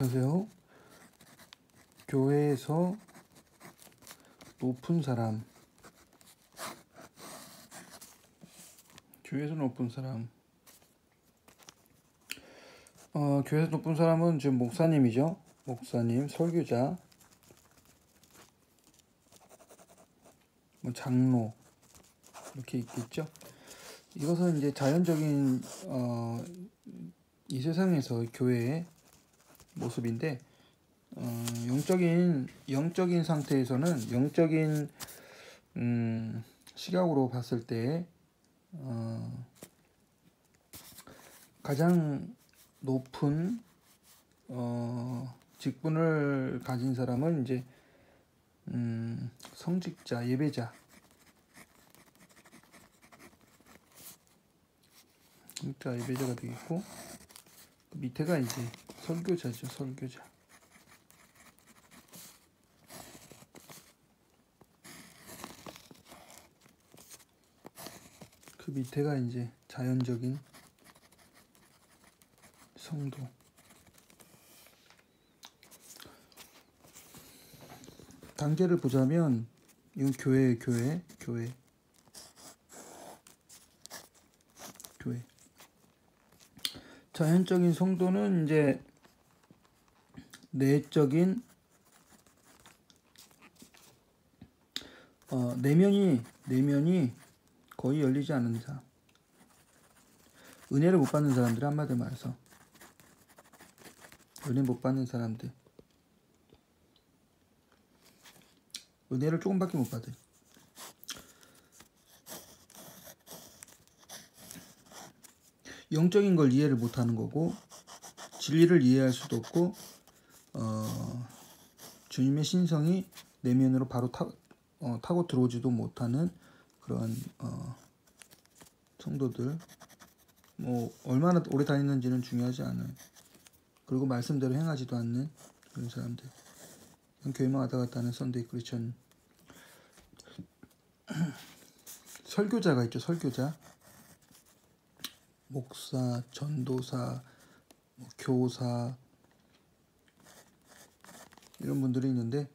안녕하세요. 교회에서 높은 사람. 교회에서 높은 사람. 교회에서 높은 사람은 지금 목사님이죠. 목사님, 설교자, 장로 이렇게 있겠죠. 이것은 이제 자연적인 이 세상에서 교회의 모습인데, 영적인 상태에서는 영적인 시각으로 봤을 때 가장 높은 직분을 가진 사람은 이제 성직자, 예배자, 예배자가 되겠고, 그 밑에가 이제 설교자죠. 설교자. 그 밑에가 이제 자연적인 성도. 단계를 보자면 이건 교회. 자연적인 성도는 이제 내적인 내면이 거의 열리지 않는 사람. 은혜를 못 받는 사람들, 한마디로 말해서 은혜 못 받는 사람들, 은혜를 조금밖에 못 받아요. 영적인 걸 이해를 못하는 거고, 진리를 이해할 수도 없고, 주님의 신성이 내면으로 바로 타고 들어오지도 못하는 그런 성도들. 얼마나 오래 다니는지는 중요하지 않아요. 그리고 말씀대로 행하지도 않는 그런 사람들. 교회만 왔다 갔다 하는 썬데이 크리스천. 설교자가 있죠. 설교자. 목사, 전도사, 교사, 이런 분들이 있는데,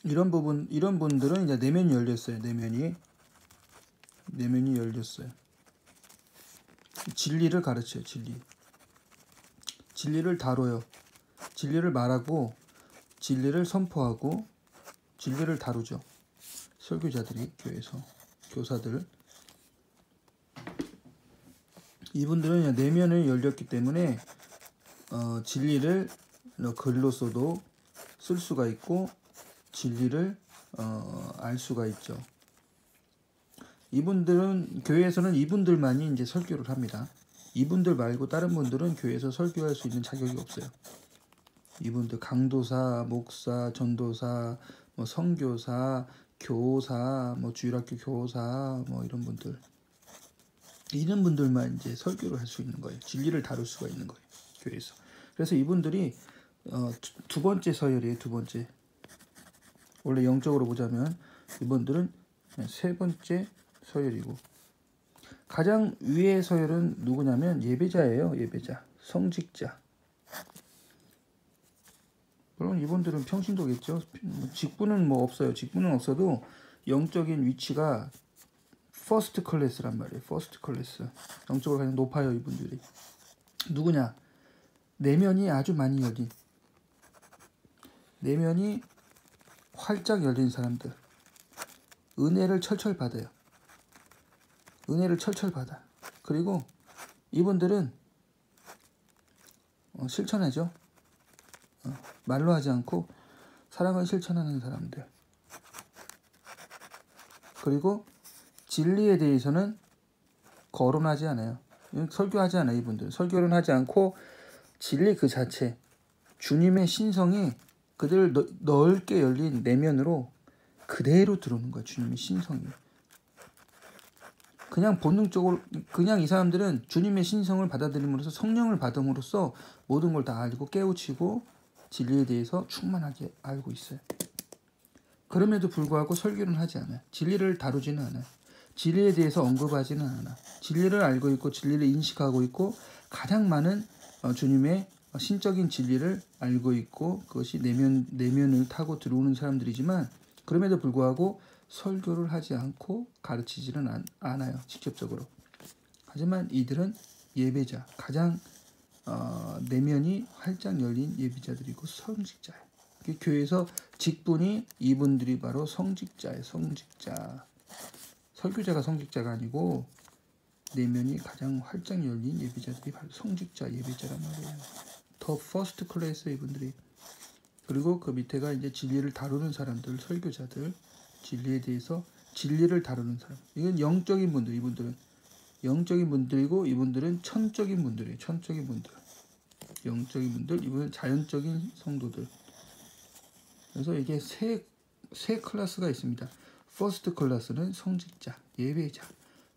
이런 분들은 이제 내면이 열렸어요. 내면이 열렸어요. 진리를 가르쳐요. 진리를 다뤄요. 진리를 말하고, 진리를 선포하고, 진리를 다루죠. 설교자들이, 교회에서 교사들. 이분들은 내면을 열렸기 때문에 진리를 글로서도 쓸 수가 있고, 진리를 알 수가 있죠. 이분들은 교회에서는 이분들만이 이제 설교를 합니다. 이분들 말고 다른 분들은 교회에서 설교할 수 있는 자격이 없어요. 이분들 강도사, 목사, 전도사, 선교사, 교사, 주일학교 교사, 이런 분들만 이제 설교를 할 수 있는 거예요. 진리를 다룰 수가 있는 거예요. 교회에서. 그래서 이분들이 두 번째 서열이에요. 두 번째. 원래 영적으로 보자면 이분들은 세 번째 서열이고, 가장 위의 서열은 누구냐면 예배자예요. 예배자, 성직자. 그럼 이분들은 평신도겠죠. 직분은 없어요. 직분은 없어도 영적인 위치가 퍼스트 클래스란 말이에요. 퍼스트 클래스. 영적으로 가장 높아요. 이분들이. 누구냐? 내면이 아주 많이 열린, 내면이 활짝 열린 사람들. 은혜를 철철 받아요. 은혜를 철철 받아. 그리고 이분들은 실천하죠. 말로 하지 않고 사랑을 실천하는 사람들. 그리고 진리에 대해서는 거론하지 않아요. 설교하지 않아요. 이분들 설교는 하지 않고 진리 그 자체, 주님의 신성이 그들 넓게 열린 내면으로 그대로 들어오는 거예요. 주님의 신성이. 그냥 본능적으로, 그냥 이 사람들은 주님의 신성을 받아들임으로써, 성령을 받음으로써 모든 걸 다 알고 깨우치고 진리에 대해서 충만하게 알고 있어요. 그럼에도 불구하고 설교는 하지 않아요. 진리를 다루지는 않아요. 진리에 대해서 언급하지는 않아. 진리를 알고 있고 진리를 인식하고 있고 가장 많은 주님의 신적인 진리를 알고 있고 그것이 내면을 타고 들어오는 사람들이지만 그럼에도 불구하고 설교를 하지 않고 가르치지는 않아요. 직접적으로. 하지만 이들은 예배자, 가장 내면이 활짝 열린 예배자들이고 성직자예요. 교회에서 직분이 이분들이 바로 성직자예요. 성직자. 설교자가 성직자가 아니고 내면이 가장 활짝 열린 예배자들이 바로 성직자 예배자란 말이에요. 더 퍼스트 클래스 이분들이. 그리고 그 밑에가 이제 진리를 다루는 사람들, 설교자들, 진리에 대해서 진리를 다루는 사람. 이건 영적인 분들, 이분들은 영적인 분들이고 이분들은 천적인 분들이에요. 천적인 분들, 영적인 분들, 이분은 자연적인 성도들. 그래서 이게 세 클래스가 있습니다. 퍼스트 클래스는 성직자, 예배자.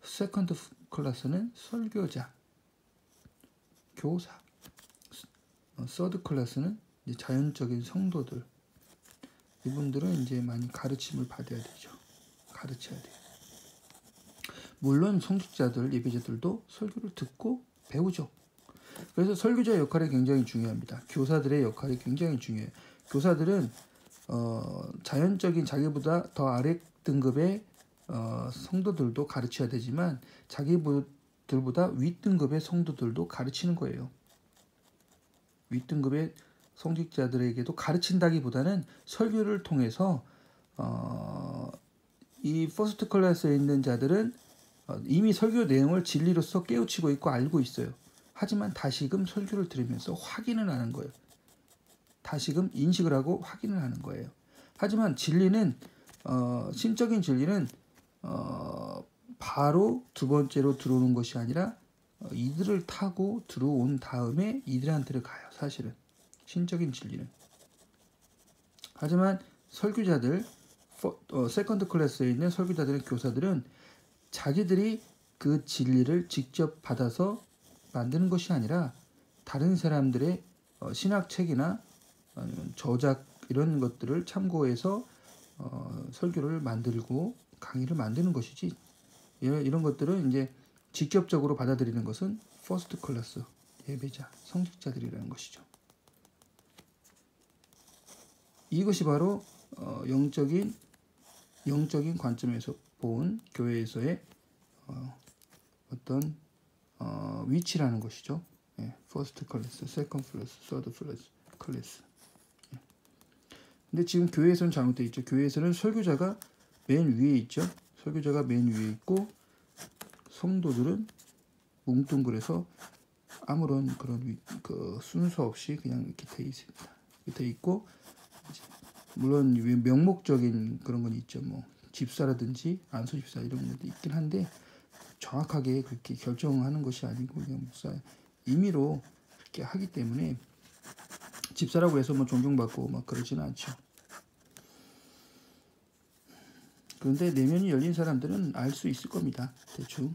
세컨드 클래스는 설교자, 교사. 서드 클래스는 이제 자연적인 성도들. 이분들은 이제 많이 가르침을 받아야 되죠. 가르쳐야 돼요. 물론 성직자들, 예배자들도 설교를 듣고 배우죠. 그래서 설교자의 역할이 굉장히 중요합니다. 교사들의 역할이 굉장히 중요해요. 교사들은 자연적인 자기보다 더 아래 등급의 성도들도 가르쳐야 되지만 자기들보다 윗등급의 성도들도 가르치는 거예요. 윗등급의 성직자들에게도 가르친다기보다는 설교를 통해서 이 퍼스트 클래스에 있는 자들은 이미 설교 내용을 진리로서 깨우치고 있고 알고 있어요. 하지만 다시금 설교를 들으면서 확인을 하는 거예요. 다시금 인식을 하고 확인을 하는 거예요. 하지만 진리는 신적인 진리는 바로 두 번째로 들어오는 것이 아니라 이들을 타고 들어온 다음에 이들한테로 가요. 사실은 신적인 진리는. 하지만 설교자들, 세컨드 클래스에 있는 설교자들의 교사들은 자기들이 그 진리를 직접 받아서 만드는 것이 아니라 다른 사람들의 신학책이나 아니면 저작 이런 것들을 참고해서 설교를 만들고 강의를 만드는 것이지, 이런 것들은 이제 직접적으로 받아들이는 것은 퍼스트 클래스 예배자, 성직자들이라는 것이죠. 이것이 바로 영적인 관점에서 본 교회에서의 어떤 위치라는 것이죠. 퍼스트 클래스, 세컨드 클래스, 서드 클래스. 근데 지금 교회에서는 잘못되어 있죠. 교회에서는 설교자가 맨 위에 있죠. 설교자가 맨 위에 있고 성도들은 뭉뚱그려서 아무런 그런 순서 없이 그냥 이렇게 돼 있습니다. 돼 있고, 물론 명목적인 그런 건 있죠. 뭐 집사라든지 안수 집사 이런 것도 있긴 한데 정확하게 그렇게 결정하는 것이 아니고 그냥 목사 임의로 그렇게 하기 때문에 집사라고 해서 뭐 존경받고 막 그러지는 않죠. 그런데 내면이 열린 사람들은 알 수 있을 겁니다. 대충.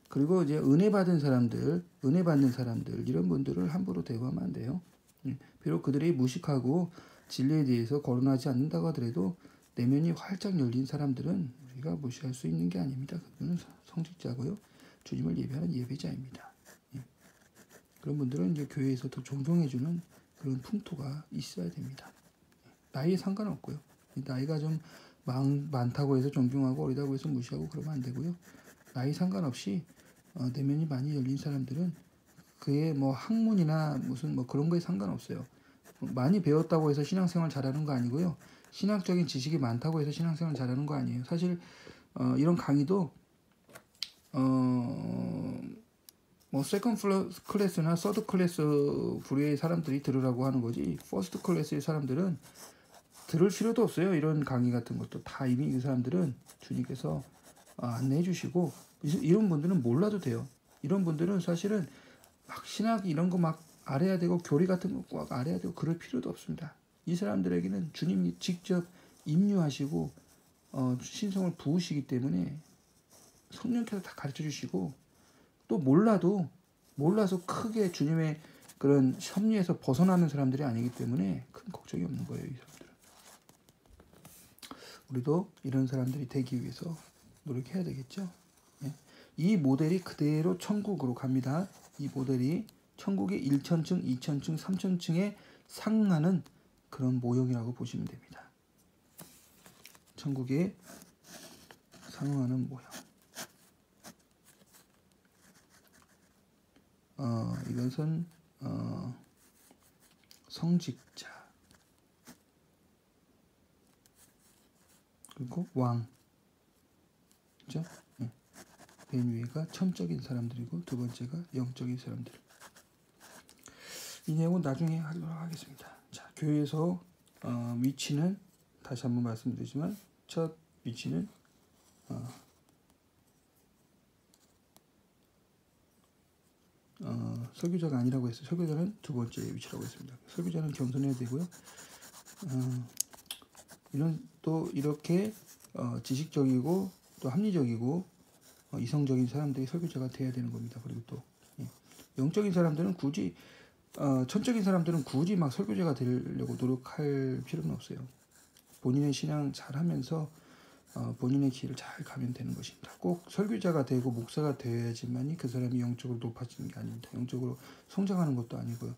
그리고 이제 은혜 받는 사람들 이런 분들을 함부로 대우하면 안 돼요. 비록 그들이 무식하고 진리에 대해서 거론하지 않는다고 하더라도 내면이 활짝 열린 사람들은 우리가 무시할 수 있는 게 아닙니다. 그들은 성직자고요. 주님을 예배하는 예배자입니다. 그런 분들은 이제 교회에서 더 존경해주는 그런 풍토가 있어야 됩니다. 나이에 상관없고요. 나이가 좀 많다고 해서 존경하고 어리다고 해서 무시하고 그러면 안 되고요. 나이 상관없이 내면이 많이 열린 사람들은 그의 뭐 학문이나 무슨 뭐 그런 거에 상관없어요. 많이 배웠다고 해서 신앙생활 잘하는 거 아니고요. 신학적인 지식이 많다고 해서 신앙생활 잘하는 거 아니에요. 사실 이런 강의도 뭐 세컨드 클래스나 서드 클래스 부류의 사람들이 들으라고 하는 거지, 퍼스트 클래스의 사람들은 들을 필요도 없어요. 이런 강의 같은 것도 다 이미 이 사람들은 주님께서 안내해 주시고, 이런 분들은 몰라도 돼요. 이런 분들은 사실은 막 신학 이런 거 막 알아야 되고 교리 같은 거 꼭 알아야 되고 그럴 필요도 없습니다. 이 사람들에게는 주님이 직접 임유하시고 신성을 부으시기 때문에 성령께서 다 가르쳐 주시고, 또 몰라서 크게 주님의 그런 섭리에서 벗어나는 사람들이 아니기 때문에 큰 걱정이 없는 거예요. 이 사람들은. 우리도 이런 사람들이 되기 위해서 노력해야 되겠죠. 이 모델이 그대로 천국으로 갑니다. 이 모델이 천국의 1천층, 2천층, 3천층에 상응하는 그런 모형이라고 보시면 됩니다. 천국에 상응하는 모형. 이것은 성직자 그리고 왕, 그렇죠? 네. 맨 위에가 천적인 사람들이고 두 번째가 영적인 사람들. 이 내용은 나중에 하도록 하겠습니다. 자, 교회에서 위치는 다시 한번 말씀드리지만 첫 위치는 설교자가 아니라고 했어요. 설교자는 두 번째 위치라고 했습니다. 설교자는 겸손해야 되고요. 또 이렇게 지식적이고 또 합리적이고 이성적인 사람들이 설교자가 돼야 되는 겁니다. 그리고 또 영적인 사람들은 굳이 천적인 사람들은 굳이 막 설교자가 되려고 노력할 필요는 없어요. 본인의 신앙 잘하면서 본인의 길을 잘 가면 되는 것입니다. 꼭 설교자가 되고 목사가 되어야지만이 그 사람이 영적으로 높아지는 게 아닙니다. 영적으로 성장하는 것도 아니고요.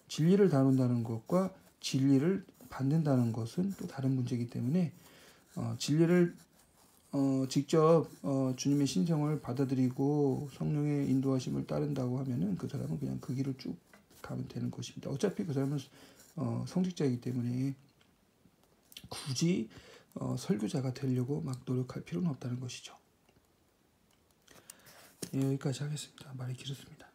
진리를 다룬다는 것과 진리를 받는다는 것은 또 다른 문제이기 때문에 진리를 직접 주님의 신성을 받아들이고 성령의 인도하심을 따른다고 하면은 그 사람은 그냥 그 길을 쭉 가면 되는 것입니다. 어차피 그 사람은 성직자이기 때문에 굳이 설교자가 되려고 막 노력할 필요는 없다는 것이죠. 예, 여기까지 하겠습니다. 말이 길었습니다.